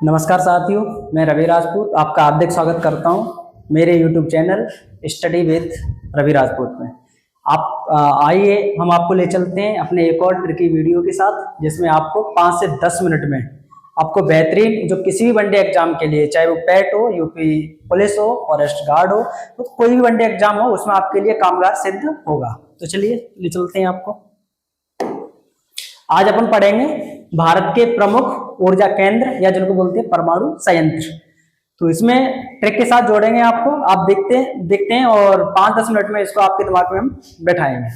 नमस्कार साथियों, मैं रवि राजपूत आपका हार्दिक स्वागत करता हूं मेरे YouTube channel study with Ravi Rajput में। आप आइए हम आपको ले चलते हैं अपने एक और ट्रिकी वीडियो के साथ, जिसमें आपको 5 से 10 मिनट में आपको बेहतरीन जो किसी भी वनडे एग्जाम के लिए, चाहे वो पैट हो, यूपी पुलिस हो, फॉरेस्ट गार्ड हो, तो कोई भी वनडे एग्जाम हो उसमें आपके लिए कामगार सिद्ध होगा। तो चलिए ले चलते हैं आपको। आज अपन पढ़ेंगे भारत के प्रमुख ऊर्जा केंद्र या जिनको बोलते हैं परमाणु संयंत्र। तो इसमें ट्रिक के साथ जोड़ेंगे आपको, आप देखते हैं और 5-10 मिनट में इसको आपके दिमाग में हम बैठाएंगे।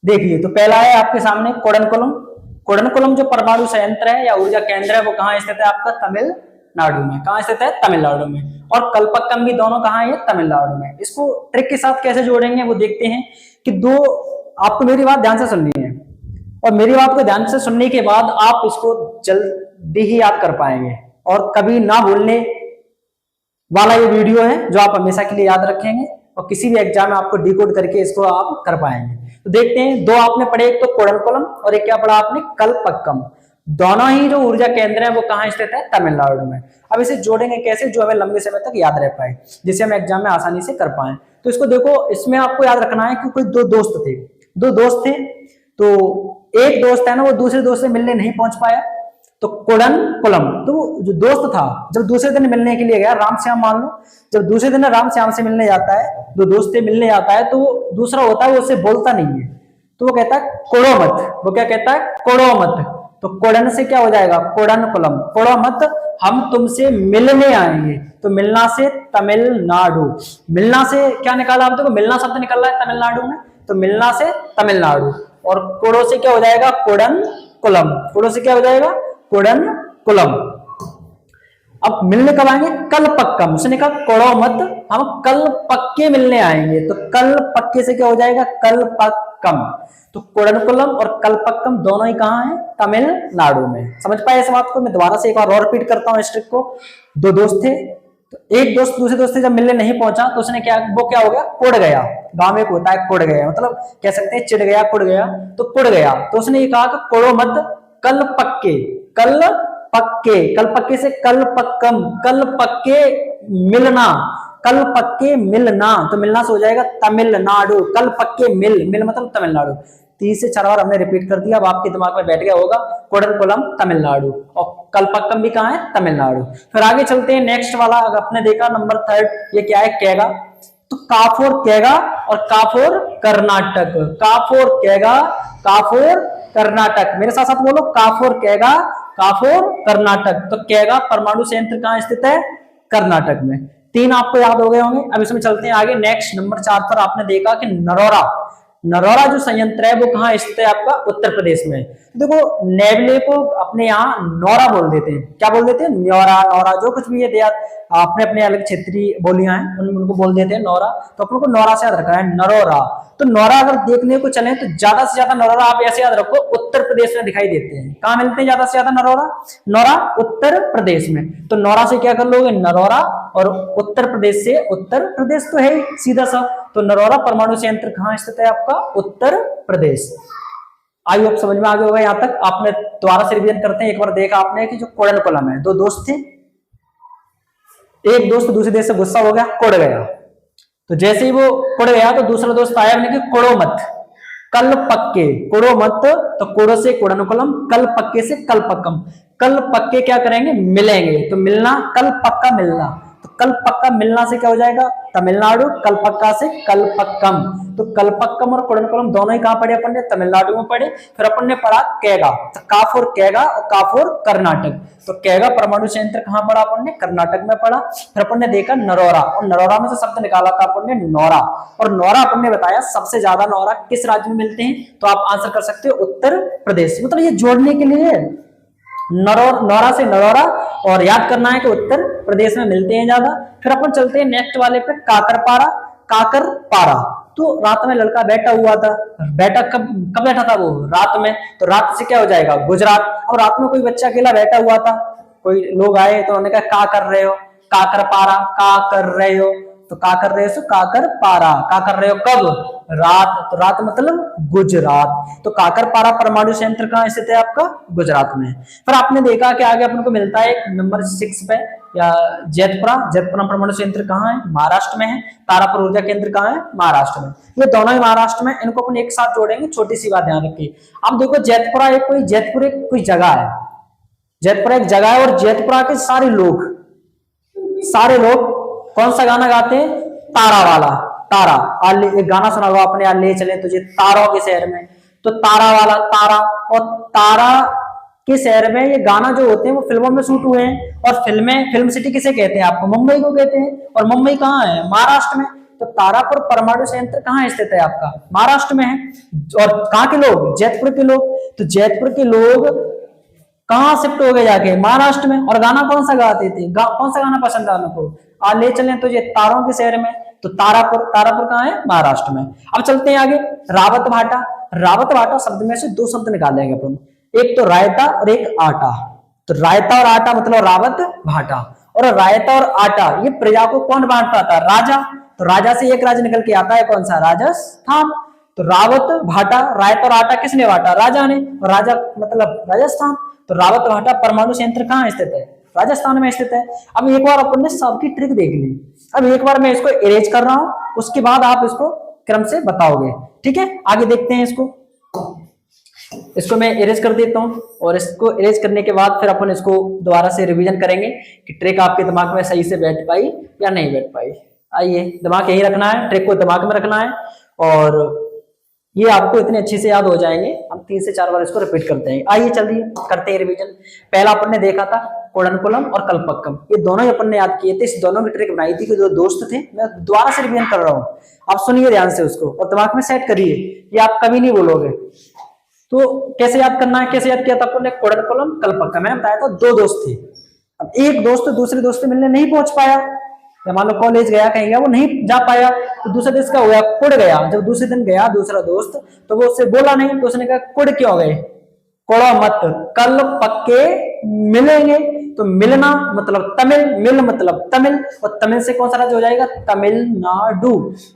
देखिए, तो पहला है आपके सामने कोडनकुलम। कोडनकुलम जो परमाणु संयंत्र है या ऊर्जा केंद्र है वो कहाँ स्थित है? आपका तमिलनाडु में। कहाँ स्थित है? तमिलनाडु में। और कल्पक्कम भी दोनों कहाँ है? तमिलनाडु में। इसको ट्रिक के साथ कैसे जोड़ेंगे वो देखते हैं कि आपको मेरी बात ध्यान से सुननी है और मेरी बात को ध्यान से सुनने के बाद आप इसको जल्दी ही याद कर पाएंगे और कभी ना भूलने वाला ये वीडियो है जो आप हमेशा के लिए याद रखेंगे और किसी भी एग्जाम में आपको डिकोड करके इसको आप कर पाएंगे। तो देखते हैं, दो आपने पढ़े, एक तो कोडनकुलम और एक क्या पढ़ा आपने? कल्पक्कम। दोनों ही जो ऊर्जा केंद्र है वो कहाँ स्थित है? तमिलनाडु में। अब इसे जोड़ेंगे कैसे जो हमें लंबे समय तक याद रह पाए, जिसे हम एग्जाम में आसानी से कर पाए। तो इसको देखो, इसमें आपको याद रखना है कि कोई दो दोस्त थे। तो एक दोस्त है ना, वो दूसरे दोस्त से मिलने नहीं पहुंच पाया, तो कोडनकुलम। तो जो दोस्त था जब दूसरे दिन मिलने के लिए गया, राम श्याम मान लो, जब दूसरे दिन राम श्याम से मिलने जाता है, दो दोस्त से मिलने जाता है, तो वो दूसरा होता है वो उससे बोलता नहीं है, तो वो कहता है कोड़ो मत। वो क्या कहता है? कोड़ो मत। तो कोडन से क्या हो जाएगा? कोडनकुलम। कोड़ो मत, हम तुमसे मिलने आएंगे। तो मिलना से तमिलनाडु। मिलना से क्या निकाला? आप देखो, मिलना शब्द निकल रहा है तमिलनाडु में, तो मिलना से तमिलनाडु। और कोड़ो से क्या हो जाएगा? कोडनकुलम। कोड़ो से क्या हो जाएगा? कोडनकुलम। अब मिलने कब आएंगे? कल पक्कम। उसने कहा कोड़ो मत, हम कल पक्के मिलने आएंगे, तो कल पक्के से क्या हो जाएगा? कल पक्कम। तो कोडनकुलम और कलपक्कम दोनों ही कहाँ हैं? तमिलनाडु में। समझ पाए इस बात को? मैं दोबारा से एक बार और रिपीट करता हूँ इस ट्रिक को। दो दोस्त थे, तो एक दोस्त दूसरे दोस्त से जब मिलने नहीं पहुंचा तो उसने वो क्या हो गया? कुड़ गया। गांव में एक होता है कुड़ गया, मतलब कह सकते हैं चिढ़ गया, कुड़ गया, तो कुड़ गया। तो उसने ये कहा कि कोड़ो मत, कल पक्के। कल पक्के, कल पक्के से कल पक्कम, कल पक्के मिलना, कल पक्के मिलना। तो मिलना से हो जाएगा तमिलनाडु। कल पक्के मिल मतलब तमिलनाडु। 30 से 4 बार हमने रिपीट कर दिया, अब आपके दिमाग में बैठ गया होगा कोडनकुलम तमिलनाडु और कलपक्कम भी कहाँ है? तमिलनाडु। फिर आगे चलते हैं, नेक्स्ट वाला अगर आपने देखा नंबर 3, ये क्या है? कैगा। तो काफोर कैगा और काफोर कर्नाटक। काफोर कैगा, काफोर कर्नाटक। मेरे साथ साथ बोलो, काफोर कैगा, काफोर कर्नाटक। तो कैगा परमाणु संयंत्र कहाँ स्थित है? कर्नाटक में। 3 आपको याद हो गए होंगे। अब इसमें चलते हैं आगे, नेक्स्ट नंबर 4 पर आपने देखा कि नरोरा। नरोरा जो संयंत्र है वो कहाँ स्थित है? आपका उत्तर प्रदेश में। देखो, नेवले को अपने यहाँ नौरा बोल देते हैं। क्या बोल देते हैं? न्योरा, नौरा, जो कुछ भी ये अपने अपने अलग क्षेत्रीय बोलियां हैं उनको बोल देते हैं नौरा। तो अपन को नौरा से याद रखना है, नरोरा। तो नौरा अगर देखने को चले तो ज्यादा से ज्यादा नरोरा आप ऐसे याद रखो, उत्तर प्रदेश में दिखाई देते हैं। कहाँ मिलते हैं ज्यादा से ज्यादा नरोरा? नौरा उत्तर प्रदेश में। तो नौरा से क्या कर लोगे? नरोरा। और उत्तर प्रदेश से, उत्तर प्रदेश तो है सीधा सा, तो नरोरा परमाणु संयंत्र कहाँ स्थित है? आपका उत्तर प्रदेश। आई होप समझ में आ गया होगा यहाँ तक। आपने दोबारा से रिवीजन करते हैं। एक बार देखा आपने कि जो कोडनकुलम है, दो दोस्त थे, एक दोस्त दूसरे देश से गुस्सा हो गया, कुड़ गया। तो जैसे ही वो कुड़ गया तो दूसरा दोस्त आया, मैंने कि कुड़ो मत, कल पक्के। कुड़ो मत, तो कुड़ो से कोडनकुलम, कल पक्के से कल पक्कम। कल पक्के क्या करेंगे? मिलेंगे। तो मिलना, कल पक्का मिलना। तो कल पक्का मिलना से क्या हो जाएगा? तमिलनाडु। कल पक्का से कल पक्कम। तो कल पक्कम और कोडनकुलम दोनों ही कहाँ पढ़े अपन ने? तमिलनाडु में पढ़े। फिर अपन ने पढ़ा कैगा, तो काफोर कैगा और काफोर कर्नाटक। तो कैगा परमाणु संयंत्र कहाँ पढ़ा अपन ने? कर्नाटक में पढ़ा। फिर अपन ने देखा नरोरा, और नरोरा में से शब्द निकाला था अपन ने नौरा। और नौरा अपन ने बताया सबसे ज्यादा नौरा किस राज्य में मिलते हैं? तो आप आंसर कर सकते हो उत्तर प्रदेश। मतलब ये जोड़ने के लिए नौरा से नरोरा, और याद करना है कि उत्तर प्रदेश में मिलते हैं ज्यादा। फिर अपन चलते हैं नेक्स्ट वाले पे, काकरपारा। काकरपारा, तो रात में लड़का बैठा हुआ था। बैठा कब बैठा था वो? रात में। तो रात से क्या हो जाएगा? गुजरात। और रात में कोई बच्चा अकेला बैठा हुआ था, कोई लोग आए तो उन्होंने कहा का कर रहे हो? काकरपारा, का कर रहे हो? तो का कर रहे हो, काकर पारा। का कर रहे हो कब, रात, तो रात मतलब गुजरात। तो काकर पारा परमाणु संयंत्र कहाँ स्थित है आपका, गुजरात में। फिर आपने देखा कि आगे अपन को मिलता है नंबर 6 पे या जेतपुरा। जेतपुरा परमाणु संयंत्र कहाँ है, महाराष्ट्र में है। तारापुर ऊर्जा केंद्र कहाँ है, महाराष्ट्र में। ये दोनों ही महाराष्ट्र में, इनको अपन एक साथ जोड़ेंगे। छोटी सी बात ध्यान रखिए। अब देखो जेतपुरा एक कोई जगह है, जेतपुरा एक जगह है, और जेतपुरा के सारे लोग कौन सा गाना गाते हैं, तारा वाला। तारा, एक गाना सुना होगा आपने, ले चले तुझे तारों के शहर में। तो तारा वाला, तारा, और तारा के शहर में ये गाना जो होते हैं वो फिल्मों में शूट हुए हैं। और फिल्म सिटी किसे कहते हैं आपको, मुंबई को कहते हैं। और मुंबई कहाँ है, महाराष्ट्र में। तो तारापुर परमाणु संयंत्र कहाँ स्थित है आपका, महाराष्ट्र में है। और कहाँ के लोग, जयपुर के लोग। तो जयपुर के लोग कहाँ शिफ्ट हो गए जाके, महाराष्ट्र में। और गाना कौन सा गाते थे, कौन सा गाना पसंद है उनको, ले चले तुझे तारों के शहर में। तो तारापुर कहाँ है, महाराष्ट्र में। अब चलते हैं आगे, रावत भाटा। रावत भाटा शब्द में से दो शब्द निकालेंगे अपन, एक तो रायता और एक आटा। तो रायता और आटा मतलब रावत भाटा। और रायता और आटा ये प्रजा को कौन बांटता था, राजा। तो राजा से एक राज्य निकल के आता है, कौन सा, राजस्थान। तो रावत भाटा, रायता और आटा किसने बांटा, राजा ने। और राजा मतलब राजस्थान। तो रावत भाटा परमाणु संयंत्र कहाँ स्थित है, राजस्थान में स्थित है। अब एक बार अपन ने सबकी ट्रिक देख ली। अब एक बार मैं इसको इरेज कर रहा हूं, उसके बाद आप इसको क्रम से बताओगे, ठीक है। आगे देखते हैं इसको मैं इरेज कर देता हूं, और इसको इरेज करने के बाद फिर अपन इसको दोबारा से रिवीजन करेंगे कि ट्रिक आपके दिमाग में सही से बैठ पाई या नहीं बैठ पाई। आइए, दिमाग यही रखना है, ट्रिक को दिमाग में रखना है, और ये आपको इतने अच्छे से याद हो जाएंगे। हम 3 से 4 बार इसको रिपीट करते हैं। आइए चलिए करते हैं रिवीजन। पहला अपन ने देखा था कोडनकुलम और कल्पक्कम, ये दोनों ही अपन ने याद किए थे। इस दोनों की ट्रिक बनाई थी कि दो दोस्त थे। मैं दोबारा से रिवीजन कर रहा हूँ, आप सुनिए ध्यान से उसको और दिमाग में सेट करिए, ये आप कभी नहीं भूलोगे। तो कैसे याद करना है, कैसे याद किया था अपन ने, कोडनकुलम कल्पक्कम। मैंने बताया था 2 दोस्त थे। अब एक दोस्त दूसरे दोस्त से मिलने नहीं पहुंच पाया, मान लो कॉलेज गया, कहीं गया, वो नहीं जा पाया। तो दूसरा दोस्त का हुआ, कुड़ गया। जब दूसरे दिन गया दूसरा दोस्त, तो वो उससे बोला नहीं, तो उसने कहा कुड़ क्यों गए, कोड़ो मत, कल पक्के मिलेंगे। तो मिलना मतलब तमिल, मिल मतलब तमिल, और तमिल से कौन सा राज्य हो जाएगा, तमिलनाडु।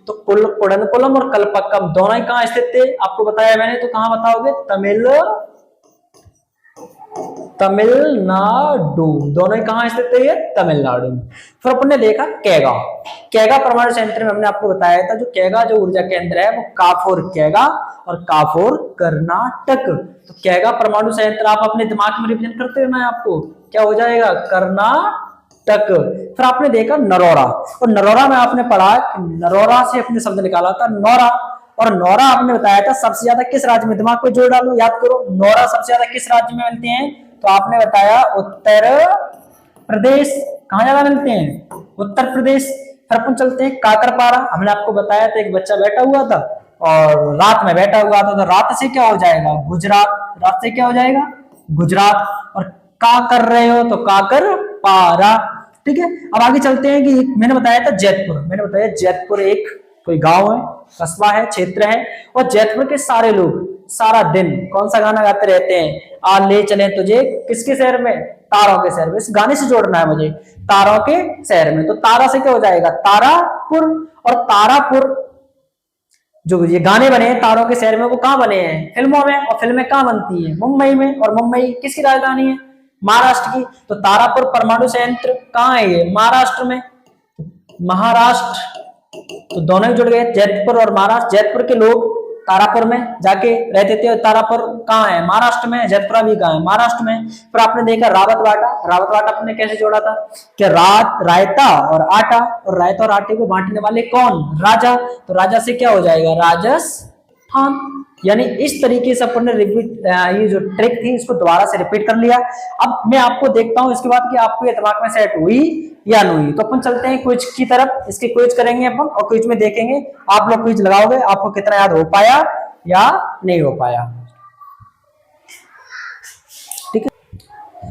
तो कोडनकुलम और कल्पक्कम दोनों ही कहाँ स्थित थे, आपको बताया मैंने, तो कहाँ बताओगे, तमिलनाडु। दोनों ही कहां स्थित है, तमिलनाडु में। फिर अपन ने देखा कैगा परमाणु संयंत्र में हमने आपको बताया था, जो कैगा जो ऊर्जा केंद्र है वो काफोर कैगा और काफोर कर्नाटक। तो कैगा परमाणु संयंत्र आप अपने दिमाग में रिवीजन करते रहना है, आपको क्या हो जाएगा, कर्नाटक। फिर आपने देखा नरोरा, और नरोरा में आपने पढ़ा, नरोरा से अपने शब्द निकाला था नौरा। और नौरा आपने बताया था सबसे ज्यादा किस राज्य में, दिमाग पे जोर डालो, याद करो, नौरा सबसे ज्यादा किस राज्य में मिलते हैं। तो आपने बताया उत्तर प्रदेश। कहां ज्यादा मिलते हैं, उत्तर प्रदेश। फिर अपन चलते हैं काकरपारा। हमने आपको बताया था एक बच्चा बैठा हुआ था और रात में बैठा हुआ था, तो रात से क्या हो जाएगा, गुजरात। रात से क्या हो जाएगा, गुजरात। और का कर रहे हो, तो काकर पारा, ठीक है। अब आगे चलते हैं कि मैंने बताया था जयपुर। मैंने बताया जयपुर एक कोई गांव है, कस्बा है, क्षेत्र है। और जयपुर के सारे लोग सारा दिन कौन सा गाना गाते रहते हैं, ले चले तुझे किसके शहर में, तारों के शहर में। इस गाने से जोड़ना है मुझे, तारों के शहर में। तो तारा से क्या हो जाएगा, तारापुर। और तारापुर जो ये गाने बने हैं तारों के शहर में, वो कहाँ बने हैं, फिल्मों में। और फिल्में कहाँ बनती है, मुंबई में। और मुंबई किसकी राजधानी है, महाराष्ट्र की। तो तारापुर परमाणु संयंत्र कहाँ है, ये महाराष्ट्र में, महाराष्ट्र। तो दोनों ही जुड़ गए, जयपुर और महाराष्ट्र। जयपुर के लोग तारापुर में जाके रहते थे, और तारापुर कहाँ है, महाराष्ट्र में। जयपुर भी कहाँ है, महाराष्ट्र में। फिर आपने देखा रावत वाटा। रावत वाटा आपने कैसे जोड़ा था कि रायता और आटा, और रायता और आटे को बांटने वाले कौन, राजा। तो राजा से क्या हो जाएगा, राजस्थान। यानी इस तरीके से अपन ने रिपीट, ये जो ट्रिक थी इसको दोबारा से रिपीट कर लिया। अब मैं आपको देखता हूं इसके बाद कि आपको ये दिमाग में सेट हुई या नहीं हुई। तो अपन चलते हैं क्विज की तरफ, इसके क्विज करेंगे अपन, और क्विज में देखेंगे आप लोग क्विज लगाओगे, आपको कितना याद हो पाया या नहीं हो पाया, ठीक है।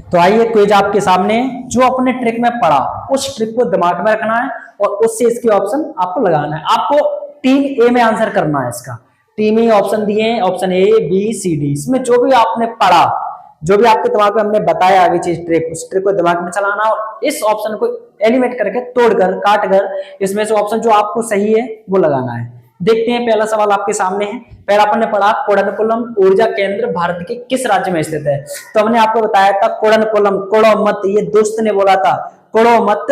तो आइए क्विज आपके सामने, जो अपने ट्रिक में पढ़ा उस ट्रिक को दिमाग में रखना है, और उससे इसके ऑप्शन आपको लगाना है। आपको टीम ए में आंसर करना है इसका। टीम ए ऑप्शन दिए हैं, option A B C D. इसमें जो भी आपने पढ़ा जो भी आपके दिमाग में हमने बताया अभी चीज ट्रिक, उस ट्रिक को दिमाग में चलाना और इस ऑप्शन को एलिमिनेट करके, तोड़कर, काट कर इसमें से ऑप्शन जो आपको सही है वो लगाना है। देखते हैं, पहला सवाल आपके सामने है। पहला अपन ने पढ़ा कोडनकुलम ऊर्जा केंद्र भारत के किस राज्य में स्थित है। तो हमने आपको बताया था कोडनकुलम, कोड़ो मत, ये दोस्त ने बोला था कोड़ो मत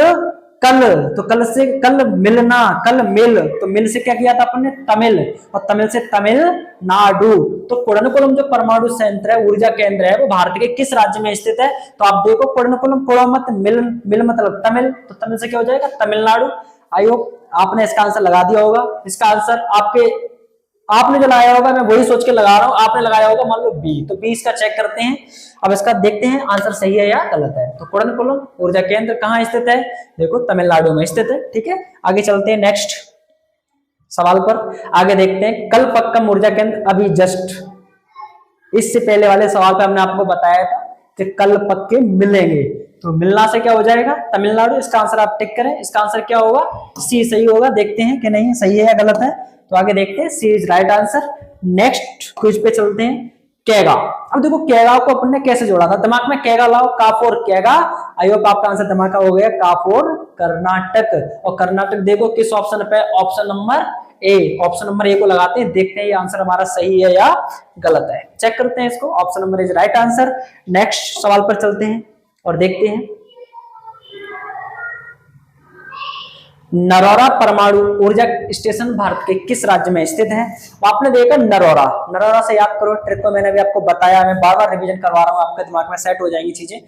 कल, तो कल से कल मिलना, कल मिल, तो मिल से क्या किया था अपन ने, तमिल, और तमिल से तमिलनाडु। तो कोडनकुलम जो परमाणु संयंत्र है, ऊर्जा केंद्र है, वो भारत के किस राज्य में स्थित है। तो आप देखो कोडनकुलम, कोड़ो मत, मिल, मिल मतलब तमिल, तो तमिल से क्या हो जाएगा, तमिलनाडु। आई होप आपने इसका आंसर लगा दिया होगा। इसका आंसर आपने जो लगाया होगा, मैं वही सोच के लगा रहा हूं, आपने लगाया होगा मान लो बी, तो बी इसका चेक करते हैं। अब इसका देखते हैं आंसर सही है या गलत है। तो कोडनकुलम ऊर्जा केंद्र कहाँ स्थित है, देखो तमिलनाडु में स्थित है। ठीक है, आगे चलते हैं नेक्स्ट सवाल पर, आगे देखते हैं कलपक्कम ऊर्जा केंद्र। अभी जस्ट इससे पहले वाले सवाल पे हमने आपको बताया था कि कल पक्के मिलेंगे, तो मिलना से क्या हो जाएगा, तमिलनाडु। इसका आंसर आप टिक करें, इसका आंसर क्या होगा, सी सही होगा। देखते हैं कि नहीं सही है या गलत है। तो आगे देखते हैं, C is right answer. Next quiz पे चलते हैं, कैगा। अब देखो कैगा को अपन ने कैसे जोड़ा था, दिमाग में कैगा लाओ, काफोर कैगा। आई होप आपका आंसर दिमाग का हो गया, काफोर कर्नाटक। और कर्नाटक देखो किस ऑप्शन पे, option number A, option number A को लगाते हैं, देखते हैं ये आंसर हमारा सही है या गलत है, चेक करते हैं इसको। Option number is right answer. Next सवाल पर चलते हैं और देखते हैं, नरौरा परमाणु ऊर्जा स्टेशन भारत के किस राज्य में स्थित है। आपने देखा नरौरा, नरौरा से याद करो, ट्रिक को मैंने भी आपको बताया, मैं बार बार रिवीजन करवा रहा हूं, आपके दिमाग में सेट हो जाएंगी चीजें।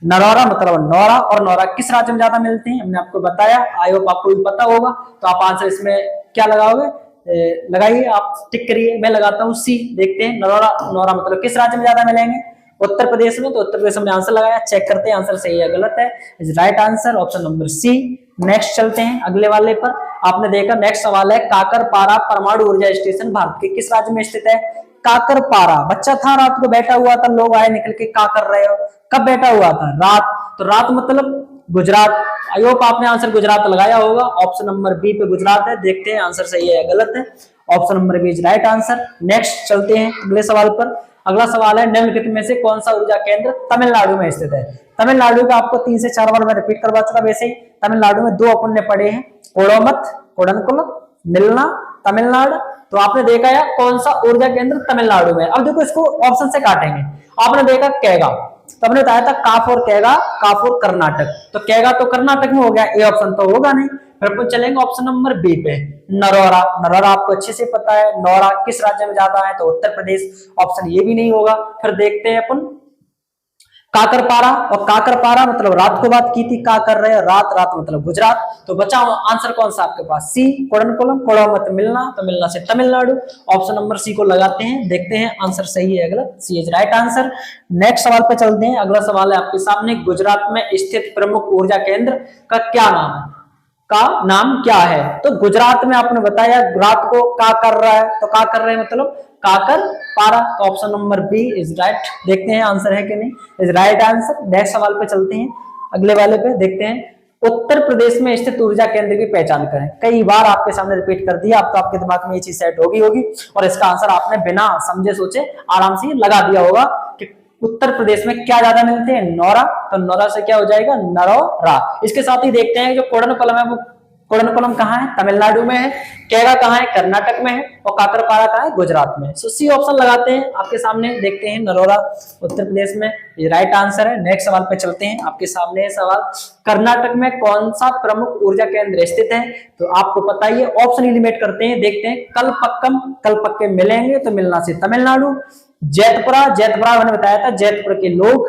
नरौरा मतलब नौरा, और नौरा किस राज्य में ज्यादा मिलते हैं, हमने आपको बताया। आई होप आपको भी पता होगा। तो आप आंसर इसमें क्या लगाओगे, लगाइए, आप टिक करिए, मैं लगाता हूँ सी। देखते हैं नरौरा, नौरा मतलब किस राज्य में ज्यादा मिलेंगे, उत्तर प्रदेश में। तो उत्तर प्रदेश में आंसर लगाया, चेक करते हैं आंसर सही है गलत है। Is right answer option number C. Next चलते हैं अगले वाले पर। आपने देखा नेक्स्ट सवाल है, काकरपारा परमाणु ऊर्जा स्टेशन भारत के किस राज्य में स्थित है। काकरपारा, बच्चा था रात को बैठा हुआ था, लोग आए निकल के, क्या कर रहे हो, कब बैठा हुआ था, रात, तो रात मतलब गुजरात। आई होप आपने आंसर गुजरात लगाया होगा। ऑप्शन नंबर बी पे गुजरात है, देखते हैं आंसर सही है या गलत है। Option number B is right answer. Next चलते हैं अगले सवाल पर। अगला सवाल है, निम्नलिखित में से कौन सा ऊर्जा केंद्र तमिलनाडु में स्थित है। तमिलनाडु का आपको 3 से 4 बार मैं रिपीट करवा चुका। वैसे ही तमिलनाडु में 2 अपन ने पढ़े हैं, कोड़ोमत, कोडनकुलम, मिलना, तमिलनाडु। तो आपने देखा या कौन सा ऊर्जा केंद्र तमिलनाडु में। अब देखो इसको ऑप्शन से काटेंगे। आपने देखा कैगा, तो हमने बताया था काफोर कैगा, काफोर कर्नाटक। तो कैगा तो कर्नाटक में हो गया, ए ऑप्शन तो होगा नहीं। फिर अपन चलेंगे ऑप्शन नंबर बी पे, नरौरा। नरौरा आपको अच्छे से पता है, नौरा किस राज्य में जाता है, तो उत्तर प्रदेश। ऑप्शन ये भी नहीं होगा। फिर देखते हैं अपन काकरपारा, और काकरपारा मतलब रात को बात की थी, का कर रहे हैं, रात, रात मतलब गुजरात। तो बचा आंसर कौन सा आपके पास, सी, कोडनकुलम, कोड़ोमत, मिलना, तो मिलना से तमिलनाडु। ऑप्शन नंबर सी को लगाते हैं, देखते हैं आंसर सही है गलत। सी इज राइट आंसर। नेक्स्ट सवाल पे चलते हैं। अगला सवाल है आपके सामने, गुजरात में स्थित प्रमुख ऊर्जा केंद्र का क्या नाम है, का नाम क्या है। तो गुजरात में आपने बताया रात को का कर रहा है, तो का कर रहे हैं मतलब काकर पारा। तो option number B is right. देखते हैं आंसर है कि नहीं, इज राइट आंसर। नेक्स्ट सवाल पे चलते हैं, अगले वाले पे देखते हैं, उत्तर प्रदेश में स्थित ऊर्जा केंद्र की पहचान करें। कई बार आपके सामने रिपीट कर दिया, अब तो आपके दिमाग में ये चीज सेट होगी और इसका आंसर आपने बिना समझे सोचे आराम से लगा दिया होगा कि उत्तर प्रदेश में क्या ज्यादा मिलते हैं, नौरा। तो नौरा से क्या हो जाएगा, नरौरा। इसके साथ ही देखते हैं जो कोडनकुलम है, वो कोडनकुलम कहाँ है, तमिलनाडु में है। कैगा कहाँ है, कर्नाटक में है। और काकरपारा कहाँ है, गुजरात में। सो सी ऑप्शन लगाते हैं आपके सामने, देखते हैं नरौरा उत्तर प्रदेश में, ये राइट आंसर है। नेक्स्ट सवाल पे चलते हैं, आपके सामने सवाल, कर्नाटक में कौन सा प्रमुख ऊर्जा केंद्र स्थित है। तो आपको पता ही है, ऑप्शन एलिमिनेट करते हैं, देखते हैं कलपक्कम, कलपक्के मिलेंगे, तो मिलना से तमिलनाडु। जैतपुरा, जैतपुरा मैंने बताया था, जैतपुर के लोग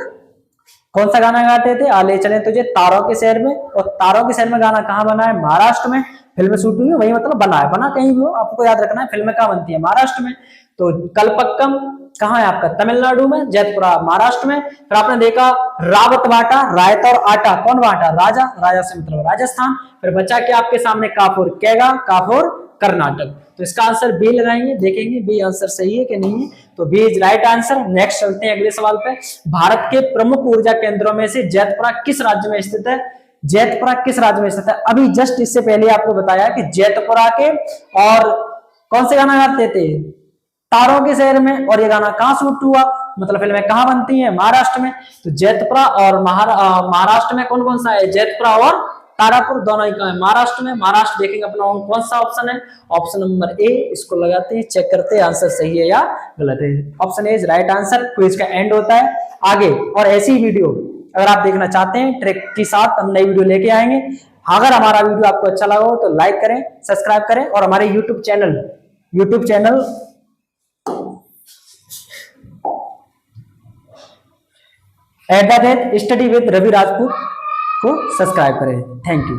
कौन सा गाना गाते थे, आले चले तुझे तारों के शहर में। और तारों के शहर में गाना कहाँ बना है, महाराष्ट्र में। फिल्म शूट हुई है वही, मतलब बना है, बना कहीं भी हो, आपको याद रखना है फिल्म कहाँ बनती है, महाराष्ट्र में। तो कलपक्कम कहाँ है आपका, तमिलनाडु में। जैतपुरा महाराष्ट्र में। फिर आपने देखा रावत बाटा, रायता और आटा कौन बांटा, राजा, राजा से मतलब राजस्थान। फिर बचा क्या आपके सामने, काफोर कैगा, काफोर कर्नाटक। तो इसका आंसर बी लगाएंगे, देखेंगे बी आंसर सही है कि नहीं है। तो B is right answer. Next चलते हैं अगले सवाल पे, भारत के प्रमुख ऊर्जा केंद्रों में से जैतपुरा किस राज्य में स्थित है। जैतपुरा किस राज्य में स्थित है। अभी जस्ट इससे पहले आपको बताया कि जैतपुरा के, और कौन से गाना गाते थे, तारों के शहर में। और ये गाना कहाँ शूट हुआ, मतलब फिल्में कहाँ बनती हैं? महाराष्ट्र में। तो जैतपुरा और महाराष्ट्र में कौन कौन सा है? जैतपुरा और तारापुर दोनों ही कहाँ है? महाराष्ट्र में। महाराष्ट्र देखेंगे अपना कौन सा ऑप्शन है? Option number A. इसको लगाते हैं, चेक करते हैं आंसर सही है या गलत है। Option A is right answer. Quiz का एंड होता है। आगे और ऐसी वीडियो अगर आप देखना चाहते हैं ट्रिक के साथ, हम नई वीडियो लेके आएंगे। अगर हमारा वीडियो आपको अच्छा लगा हो तो लाइक करें, सब्सक्राइब करें और हमारे YouTube channel @study with Ravi Rajput को सब्सक्राइब करें। Thank you.